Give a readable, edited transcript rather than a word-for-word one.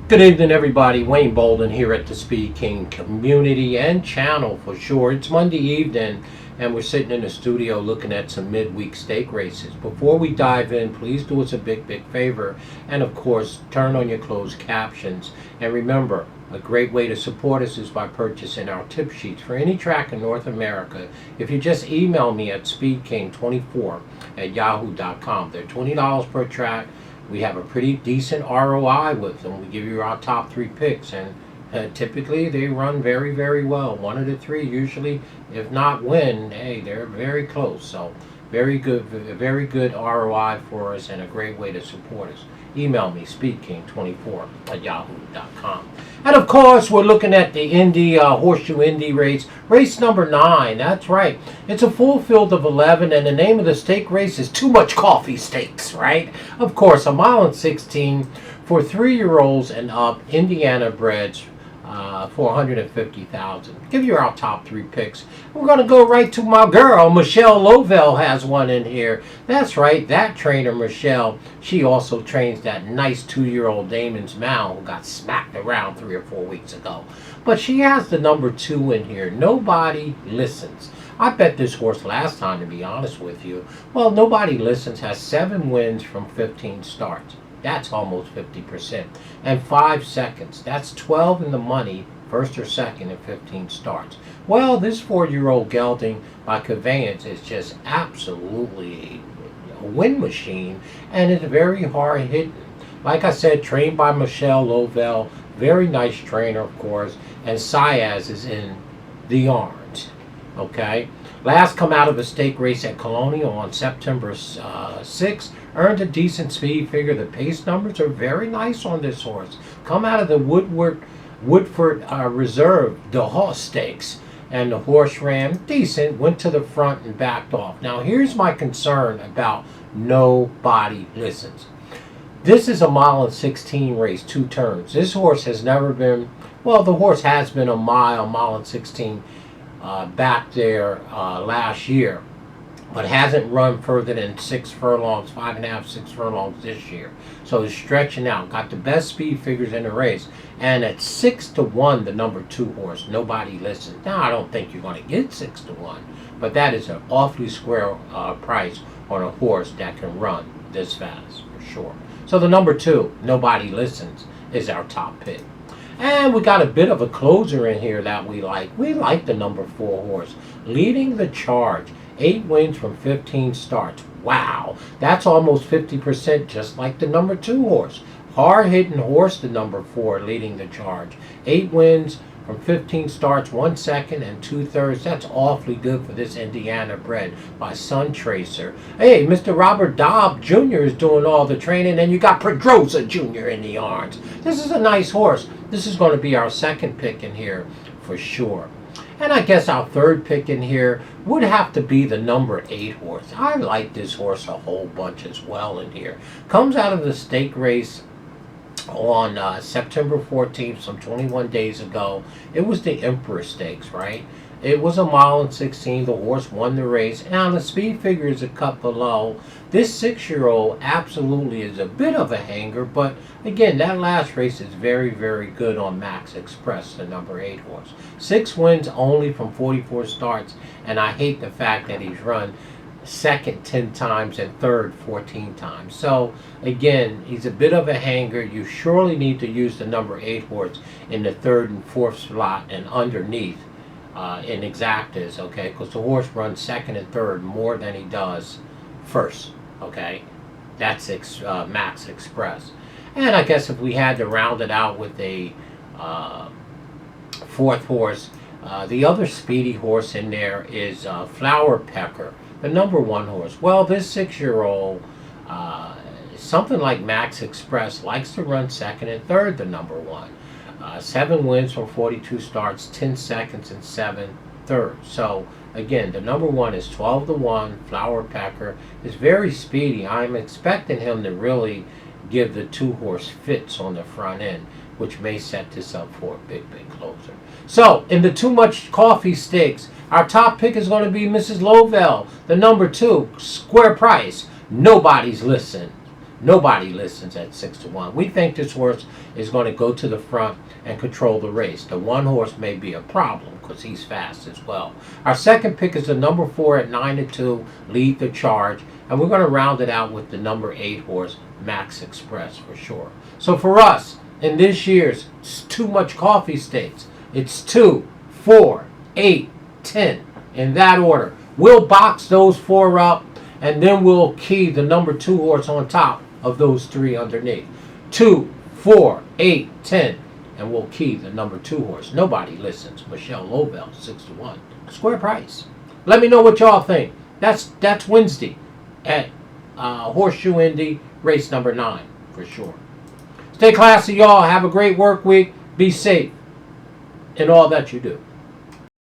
Good evening, everybody. Wayne Bolden here at the Speed King community and channel for sure. It's Monday evening, and we're sitting in the studio looking at some midweek stake races. Before we dive in, please do us a big favor, and of course, turn on your closed captions. And remember, a great way to support us is by purchasing our tip sheets for any track in North America. If you just email me at speedking24@yahoo.com, they're $20 per track. We have a pretty decent ROI with them. We give you our top 3 picks, and typically they run very well. One of the 3 usually, if not win, hey, they're very close. So very good ROI for us, and a great way to support us. Email me, speedking24@yahoo.com. And of course, we're looking at the Indy, Horseshoe Indy race number 9. That's right. It's a full field of 11, and the name of the stake race is Too Much Coffee Stakes, right? Of course, a mile and 16 for 3-year-olds and up, Indiana breds, for $150,000. Give you our top 3 picks. We're going to go right to my girl, Michelle Lovell has one in here. That's right, that trainer, Michelle. She also trains that nice 2-year-old Damon's Mount who got smacked around 3 or 4 weeks ago. But she has the number 2 in here, Nobody Listens. I bet this horse last time, to be honest with you. Well, Nobody Listens has 7 wins from 15 starts. That's almost 50%. And 5 seconds. That's 12 in the money, first or second in 15 starts. Well, this 4-year-old gelding by Conveyance is just absolutely a win machine, and it's very hard hitting. Like I said, trained by Michelle Lovell, very nice trainer, of course, and Siaz is in the orange. Okay, last come out of a stake race at Colonial on September 6th, earned a decent speed figure. The pace numbers are very nice on this horse. Come out of the Woodford Reserve, the horse stakes, and the horse ran decent, went to the front and backed off. Now here's my concern about Nobody Listens. This is a mile and 16 race, 2 turns. This horse has never been, well, the horse has been a mile and 16 back there last year, but hasn't run further than 6 furlongs, 5.5, 6 furlongs this year. So he's stretching out. Got the best speed figures in the race. And at 6-1, the number 2 horse, Nobody Listens. Now, I don't think you're going to get 6-1, but that is an awfully square price on a horse that can run this fast, for sure. So the number 2, Nobody Listens, is our top pick. And we got a bit of a closer in here that we like. We like the number 4 horse, Leading the Charge. 8 wins from 15 starts. Wow, that's almost 50%, just like the number 2 horse. Hard-hitting horse, the number 4, Leading the Charge. 8 wins from 15 starts, 1 second and 2/3. That's awfully good for this Indiana bred by Sun Tracer. Hey, Mr. Robert Dobb Jr. is doing all the training, and you got Pedrosa Jr. in the arms. This is a nice horse. This is going to be our second pick in here for sure. And I guess our third pick in here would have to be the number 8 horse. I like this horse a whole bunch as well in here. Comes out of the stake race on September 14th, some 21 days ago. It was the Emperor Stakes, right? It was a mile and 16. The horse won the race. Now, the speed figure is a cut below. This 6-year-old absolutely is a bit of a hanger, but again, that last race is very good on Max Express, the number 8 horse. 6 wins only from 44 starts, and I hate the fact that he's run second 10 times and third 14 times. So again, he's a bit of a hanger. You surely need to use the number 8 horse in the 3rd and 4th slot and underneath in exactas, okay, because the horse runs 2nd and 3rd more than he does 1st, okay. That's Max Express. And I guess if we had to round it out with a 4th horse, the other speedy horse in there is Flower Pecker, the number 1 horse. Well, this 6-year-old, something like Max Express, likes to run 2nd and 3rd, the number 1. 7 wins from 42 starts, 10 seconds and 7/3. So again, the number 1 is 12-1. Flower Pecker is very speedy. I'm expecting him to really give the 2 horse fits on the front end, which may set this up for a big closer. So in the Too Much Coffee Stakes, our top pick is going to be Mrs. Lovell, the number 2, square price. Nobody's listening. Nobody listens at 6-1. We think this horse is going to go to the front and control the race. The one horse may be a problem because he's fast as well. Our second pick is the number 4 at 9-2, Lead the Charge. And we're going to round it out with the number 8 horse, Max Express, for sure. So for us, in this year's Too Much Coffee Stakes, it's 2, 4, 8, 10, in that order. We'll box those 4 up, and then we'll key the number 2 horse on top of those 3 underneath. 2, 4, 8, 10, and we'll key the number 2 horse. Nobody listens. Michelle Lobel, 6-1. Square price. Let me know what y'all think. That's Wednesday at Horseshoe Indy, race number 9, for sure. Stay classy, y'all. Have a great work week. Be safe in all that you do.